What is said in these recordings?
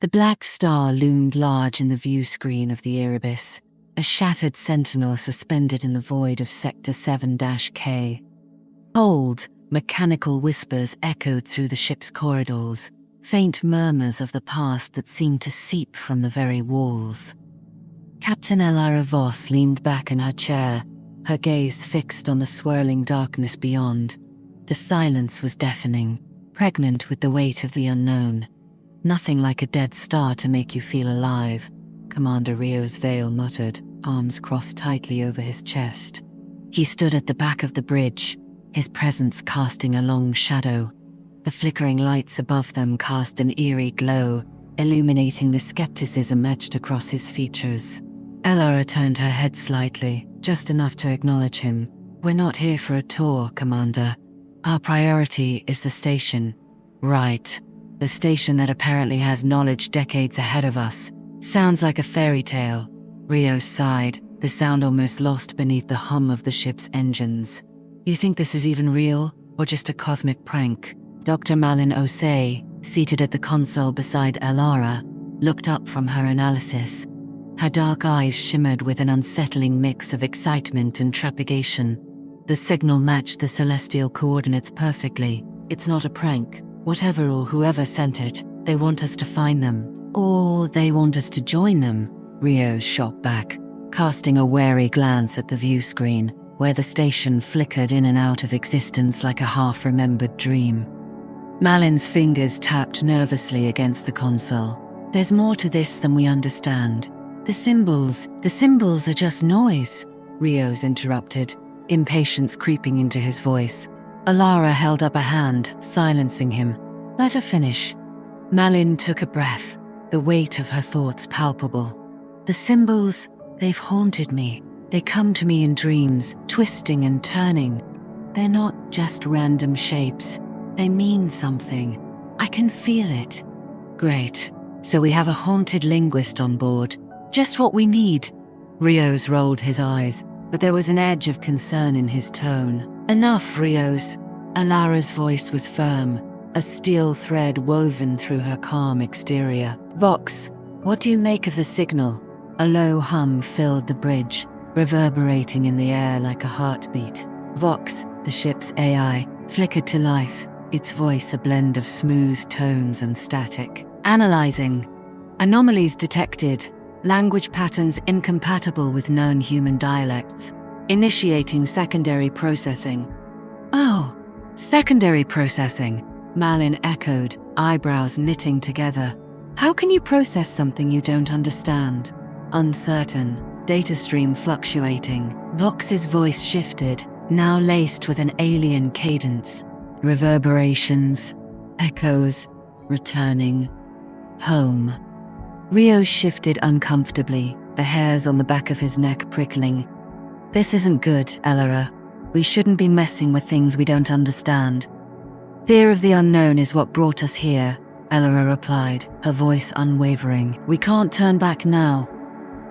The black star loomed large in the view screen of the Erebus, a shattered sentinel suspended in the void of Sector 7-K. Cold, mechanical whispers echoed through the ship's corridors, faint murmurs of the past that seemed to seep from the very walls. Captain Elara Voss leaned back in her chair, her gaze fixed on the swirling darkness beyond. The silence was deafening, pregnant with the weight of the unknown. Nothing like a dead star to make you feel alive, Commander Rios Vale muttered, arms crossed tightly over his chest. He stood at the back of the bridge, his presence casting a long shadow. The flickering lights above them cast an eerie glow, illuminating the skepticism etched across his features. Elara turned her head slightly, just enough to acknowledge him. "We're not here for a tour, Commander. Our priority is the station." "Right. The station that apparently has knowledge decades ahead of us. Sounds like a fairy tale." Rios sighed, the sound almost lost beneath the hum of the ship's engines. "You think this is even real, or just a cosmic prank?" Dr. Malin Osei, seated at the console beside Elara, looked up from her analysis. Her dark eyes shimmered with an unsettling mix of excitement and trepidation. The signal matched the celestial coordinates perfectly. "It's not a prank. Whatever or whoever sent it, they want us to find them. Or they want us to join them," Rios shot back, casting a wary glance at the view screen, where the station flickered in and out of existence like a half-remembered dream. Malin's fingers tapped nervously against the console. "There's more to this than we understand. The symbols are just noise," Rios interrupted, impatience creeping into his voice. Elara held up a hand, silencing him. "Let her finish." Malin took a breath, the weight of her thoughts palpable. "The symbols, they've haunted me. They come to me in dreams, twisting and turning. They're not just random shapes. They mean something. I can feel it." "Great. So we have a haunted linguist on board. Just what we need." Rios rolled his eyes, but there was an edge of concern in his tone. "Enough, Rios." Elara's voice was firm, a steel thread woven through her calm exterior. "Vox, what do you make of the signal?" A low hum filled the bridge, reverberating in the air like a heartbeat. Vox, the ship's AI, flickered to life, its voice a blend of smooth tones and static. "Analyzing. Anomalies detected. Language patterns incompatible with known human dialects. Initiating secondary processing." "Oh, secondary processing," Malin echoed, eyebrows knitting together. "How can you process something you don't understand?" "Uncertain, data stream fluctuating." Vox's voice shifted, now laced with an alien cadence. Reverberations, echoes, returning. Home. Rios shifted uncomfortably, the hairs on the back of his neck prickling. "This isn't good, Elara. We shouldn't be messing with things we don't understand." "Fear of the unknown is what brought us here," Elara replied, her voice unwavering. "We can't turn back now."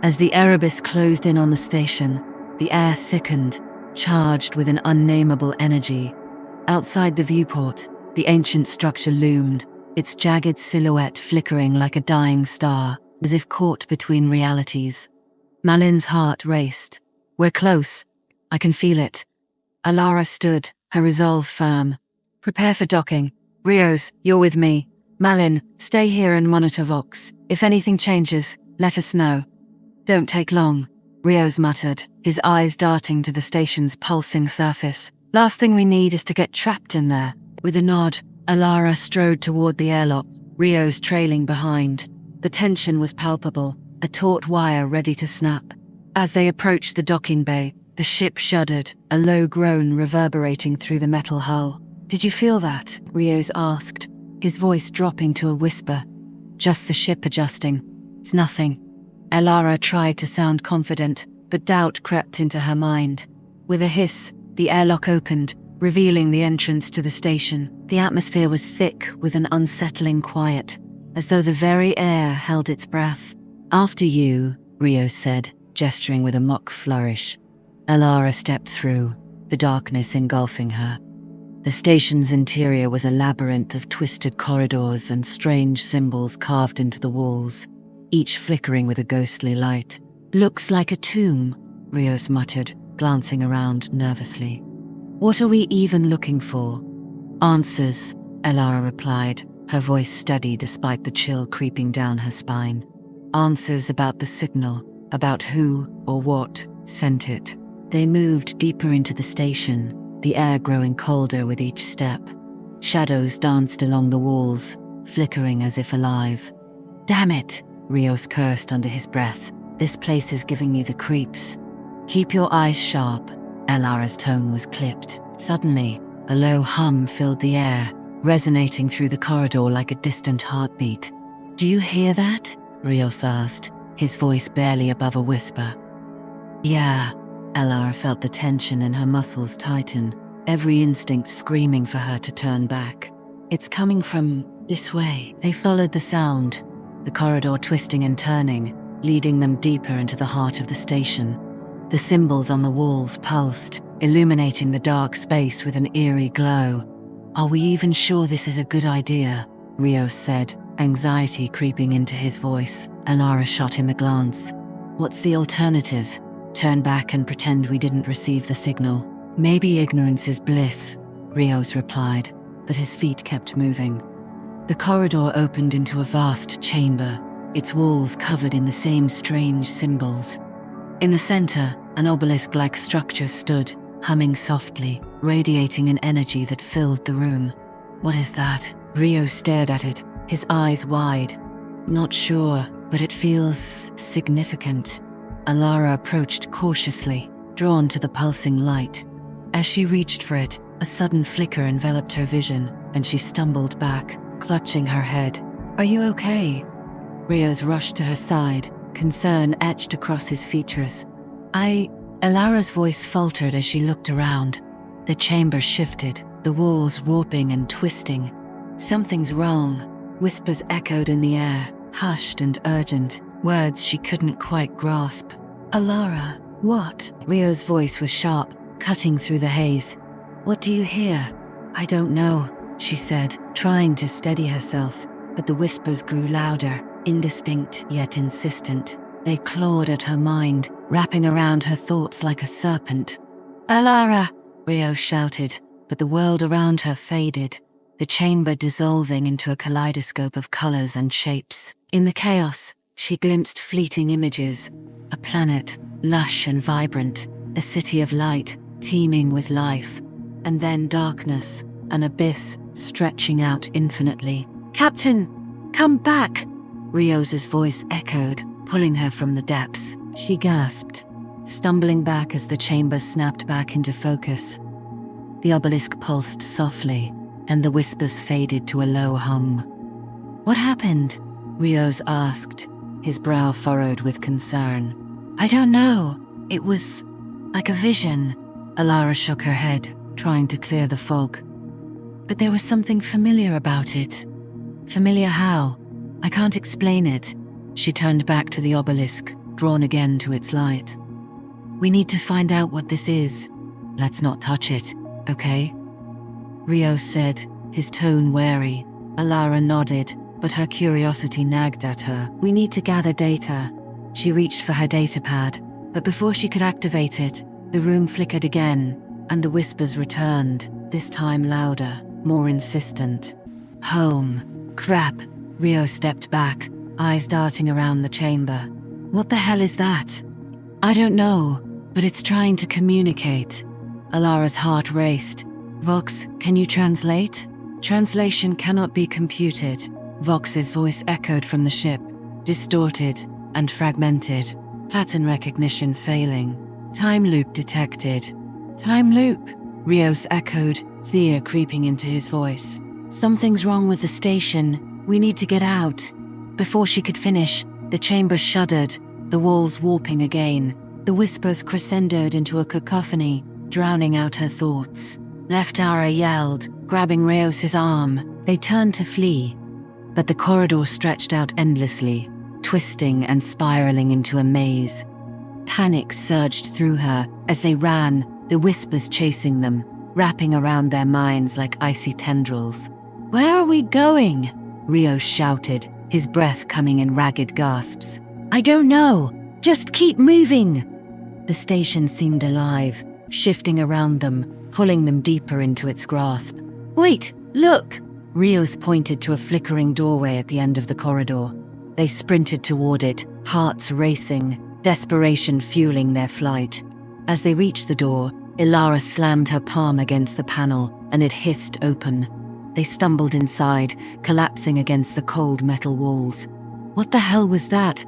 As the Erebus closed in on the station, the air thickened, charged with an unnameable energy. Outside the viewport, the ancient structure loomed, its jagged silhouette flickering like a dying star, as if caught between realities. Malin's heart raced. "We're close. I can feel it." Elara stood, her resolve firm. "Prepare for docking. Rios, you're with me. Malin, stay here and monitor Vox. If anything changes, let us know." "Don't take long," Rios muttered, his eyes darting to the station's pulsing surface. "Last thing we need is to get trapped in there." With a nod, Elara strode toward the airlock, Rios trailing behind. The tension was palpable, a taut wire ready to snap. As they approached the docking bay, the ship shuddered, a low groan reverberating through the metal hull. "Did you feel that?" Rios asked, his voice dropping to a whisper. "Just the ship adjusting. It's nothing." Elara tried to sound confident, but doubt crept into her mind. With a hiss, the airlock opened, revealing the entrance to the station. The atmosphere was thick with an unsettling quiet, as though the very air held its breath. "After you," Rios said, gesturing with a mock flourish. Elara stepped through, the darkness engulfing her. The station's interior was a labyrinth of twisted corridors and strange symbols carved into the walls, each flickering with a ghostly light. "Looks like a tomb," Rios muttered, glancing around nervously. "What are we even looking for?" "Answers," Elara replied, her voice steady despite the chill creeping down her spine. "Answers about the signal, about who or what sent it." They moved deeper into the station, the air growing colder with each step. Shadows danced along the walls, flickering as if alive. "Damn it," Rios cursed under his breath. "This place is giving me the creeps." "Keep your eyes sharp," Elara's tone was clipped. Suddenly, a low hum filled the air, resonating through the corridor like a distant heartbeat. "Do you hear that?" Rios asked, his voice barely above a whisper. "Yeah." Elara felt the tension in her muscles tighten, every instinct screaming for her to turn back. "It's coming from this way." They followed the sound, the corridor twisting and turning, leading them deeper into the heart of the station. The symbols on the walls pulsed, illuminating the dark space with an eerie glow. "Are we even sure this is a good idea?" Rios said, anxiety creeping into his voice. Elara shot him a glance. "What's the alternative? Turn back and pretend we didn't receive the signal?" "Maybe ignorance is bliss," Rios replied, but his feet kept moving. The corridor opened into a vast chamber, its walls covered in the same strange symbols. In the center, an obelisk-like structure stood, humming softly, radiating an energy that filled the room. "What is that?" Rios stared at it, his eyes wide. "Not sure, but it feels significant." Elara approached cautiously, drawn to the pulsing light. As she reached for it, a sudden flicker enveloped her vision, and she stumbled back, clutching her head. "Are you okay?" Rios rushed to her side, concern etched across his features. Elara's voice faltered as she looked around. The chamber shifted, the walls warping and twisting. "Something's wrong," whispers echoed in the air, hushed and urgent, words she couldn't quite grasp. "Elara, what?" Rios' voice was sharp, cutting through the haze. "What do you hear?" "I don't know," she said, trying to steady herself, but the whispers grew louder, indistinct yet insistent. They clawed at her mind, wrapping around her thoughts like a serpent. "Elara!" Rios shouted, but the world around her faded, the chamber dissolving into a kaleidoscope of colors and shapes. In the chaos, she glimpsed fleeting images: a planet, lush and vibrant, a city of light, teeming with life, and then darkness, an abyss stretching out infinitely. "Captain, come back!" Rios' voice echoed, pulling her from the depths. She gasped, stumbling back as the chamber snapped back into focus. The obelisk pulsed softly, and the whispers faded to a low hum. "What happened?" Rios asked, his brow furrowed with concern. "I don't know. It was like a vision." Elara shook her head, trying to clear the fog. "But there was something familiar about it." "Familiar how?" "I can't explain it." She turned back to the obelisk, drawn again to its light. "We need to find out what this is. Let's not touch it, okay?" Rios said, his tone wary. Elara nodded, but her curiosity nagged at her. "We need to gather data." She reached for her datapad, but before she could activate it, the room flickered again, and the whispers returned, this time louder, more insistent. "Home. Crap." Rios stepped back, eyes darting around the chamber. "What the hell is that?" "I don't know, but it's trying to communicate." Elara's heart raced. "Vox, can you translate?" "Translation cannot be computed." Vox's voice echoed from the ship, distorted and fragmented, pattern recognition failing. "Time loop detected." "Time loop?" Rios echoed, fear creeping into his voice. "Something's wrong with the station. We need to get out." Before she could finish, the chamber shuddered, the walls warping again. The whispers crescendoed into a cacophony, drowning out her thoughts. Elara yelled, grabbing Rios' arm. They turned to flee, but the corridor stretched out endlessly, twisting and spiraling into a maze. Panic surged through her as they ran, the whispers chasing them. wrapping around their minds like icy tendrils. "Where are we going?" Rios shouted, his breath coming in ragged gasps. "I don't know. Just keep moving." The station seemed alive, shifting around them, pulling them deeper into its grasp. "Wait, look!" Rios pointed to a flickering doorway at the end of the corridor. They sprinted toward it, hearts racing, desperation fueling their flight. As they reached the door, Elara slammed her palm against the panel, and it hissed open. They stumbled inside, collapsing against the cold metal walls. "What the hell was that?"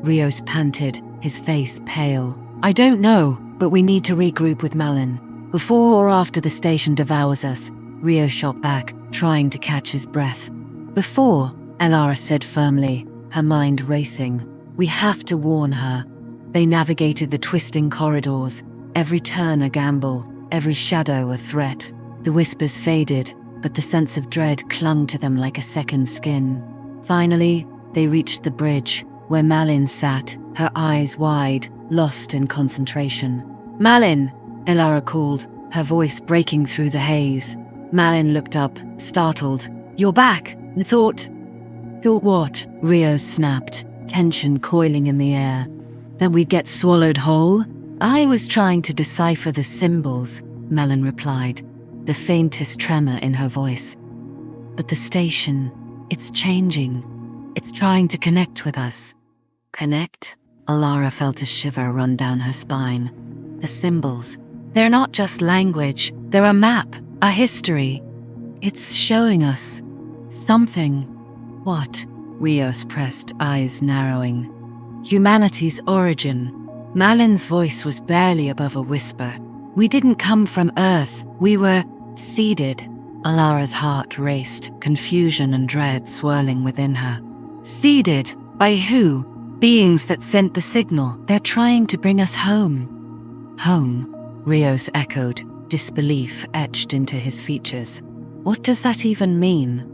Rios panted, his face pale. "I don't know, but we need to regroup with Malin. Before or after the station devours us," Rios shot back, trying to catch his breath. "Before," Elara said firmly, her mind racing. "We have to warn her." They navigated the twisting corridors, every turn a gamble, every shadow a threat. The whispers faded, but the sense of dread clung to them like a second skin. Finally, they reached the bridge, where Malin sat, her eyes wide, lost in concentration. "Malin!" Elara called, her voice breaking through the haze. Malin looked up, startled. "You're back! I thought..." "Thought what?" Rios snapped, tension coiling in the air. "That we'd get swallowed whole?" "I was trying to decipher the symbols," Malin replied, the faintest tremor in her voice. "But the station, it's changing. It's trying to connect with us." "Connect?" Elara felt a shiver run down her spine. "The symbols, they're not just language, they're a map, a history. It's showing us something." "What?" Rios pressed, eyes narrowing. "Humanity's origin." Malin's voice was barely above a whisper. "We didn't come from Earth, we were seeded." Alara's heart raced, confusion and dread swirling within her. "Seeded? By who?" "Beings that sent the signal. They're trying to bring us home." "Home?" Rios echoed, disbelief etched into his features. "What does that even mean?"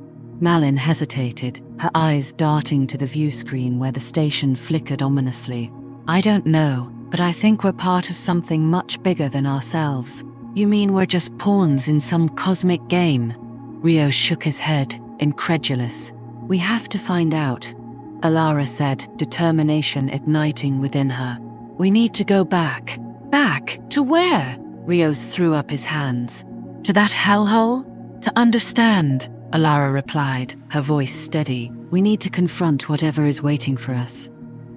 Malin hesitated, her eyes darting to the view screen where the station flickered ominously. "I don't know, but I think we're part of something much bigger than ourselves." "You mean we're just pawns in some cosmic game?" Rios shook his head, incredulous. "We have to find out," Elara said, determination igniting within her. "We need to go back." "Back? To where?" Rios threw up his hands. "To that hellhole? To understand," Elara replied, her voice steady. "We need to confront whatever is waiting for us."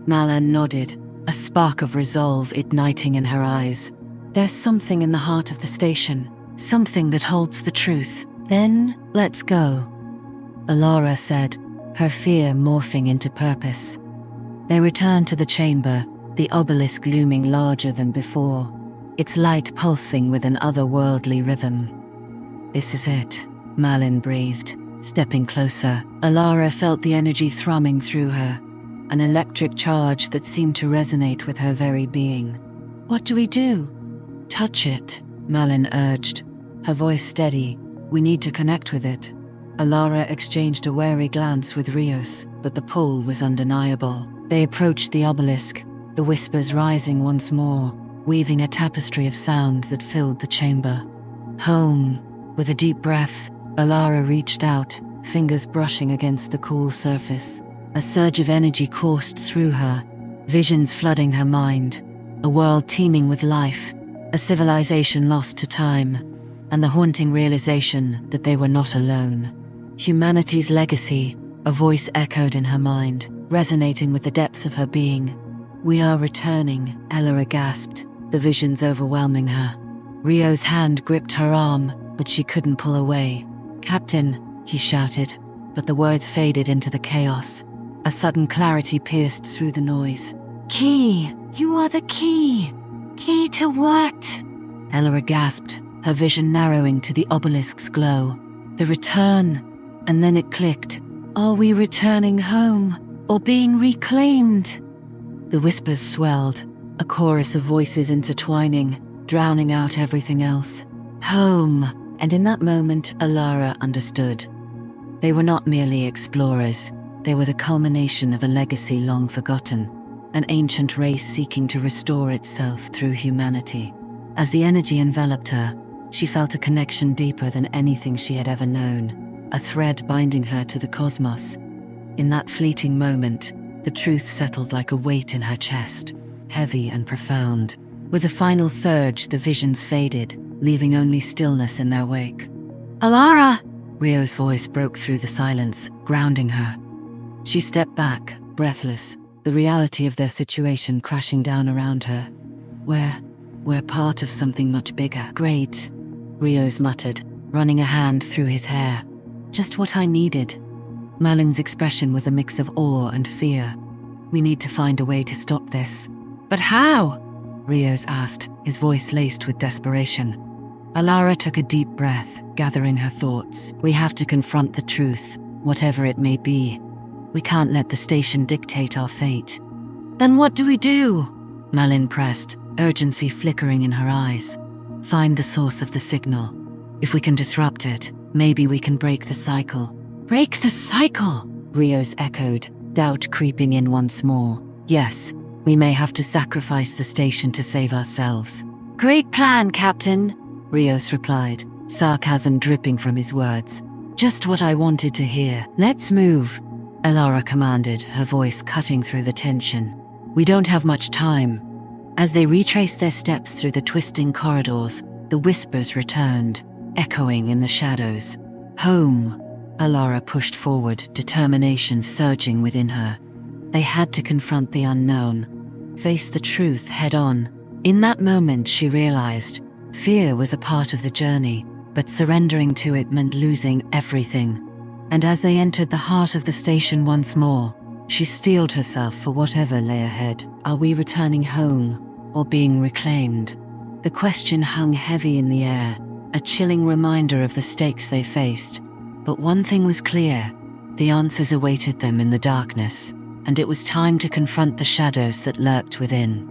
Malin nodded, a spark of resolve igniting in her eyes. "There's something in the heart of the station, something that holds the truth. Then, let's go," Elara said, her fear morphing into purpose. They returned to the chamber, the obelisk looming larger than before, its light pulsing with an otherworldly rhythm. "This is it," Malin breathed, stepping closer. Elara felt the energy thrumming through her, an electric charge that seemed to resonate with her very being. "What do we do?" "Touch it," Malin urged, her voice steady. "We need to connect with it." Elara exchanged a wary glance with Rios, but the pull was undeniable. They approached the obelisk, the whispers rising once more, weaving a tapestry of sound that filled the chamber. "Home." With a deep breath, Elara reached out, fingers brushing against the cool surface. A surge of energy coursed through her, visions flooding her mind. A world teeming with life, a civilization lost to time, and the haunting realization that they were not alone. Humanity's legacy, a voice echoed in her mind, resonating with the depths of her being. "We are returning," Elara gasped, the visions overwhelming her. Rios' hand gripped her arm, but she couldn't pull away. "Captain," he shouted, but the words faded into the chaos. A sudden clarity pierced through the noise. "Key! You are the key! Key to what?" Elara gasped, her vision narrowing to the obelisk's glow. "The return." And then it clicked. "Are we returning home, or being reclaimed?" The whispers swelled, a chorus of voices intertwining, drowning out everything else. Home! And in that moment, Elara understood. They were not merely explorers. They were the culmination of a legacy long forgotten, an ancient race seeking to restore itself through humanity. As the energy enveloped her, She felt a connection deeper than anything she had ever known, a thread binding her to the cosmos. In that fleeting moment, the truth settled like a weight in her chest, heavy and profound. With a final surge, the visions faded, leaving only stillness in their wake. "Elara!" Rio's voice broke through the silence, grounding her. She stepped back, breathless, the reality of their situation crashing down around her. We're part of something much bigger. "Great," Rios muttered, running a hand through his hair. "Just what I needed." Malin's expression was a mix of awe and fear. "We need to find a way to stop this." "But how?" Rios asked, his voice laced with desperation. Elara took a deep breath, gathering her thoughts. "We have to confront the truth, whatever it may be. We can't let the station dictate our fate." "Then what do we do?" Malin pressed, urgency flickering in her eyes. "Find the source of the signal. If we can disrupt it, maybe we can break the cycle." "Break the cycle?" Rios echoed, doubt creeping in once more. "Yes, we may have to sacrifice the station to save ourselves." "Great plan, Captain," Rios replied, sarcasm dripping from his words. "Just what I wanted to hear." "Let's move," Elara commanded, her voice cutting through the tension. "We don't have much time." As they retraced their steps through the twisting corridors, the whispers returned, echoing in the shadows. "Home," Elara pushed forward, determination surging within her. They had to confront the unknown, face the truth head-on. In that moment, she realized fear was a part of the journey, but surrendering to it meant losing everything. And as they entered the heart of the station once more, she steeled herself for whatever lay ahead. Are we returning home, or being reclaimed? The question hung heavy in the air, a chilling reminder of the stakes they faced. But one thing was clear: the answers awaited them in the darkness, and it was time to confront the shadows that lurked within.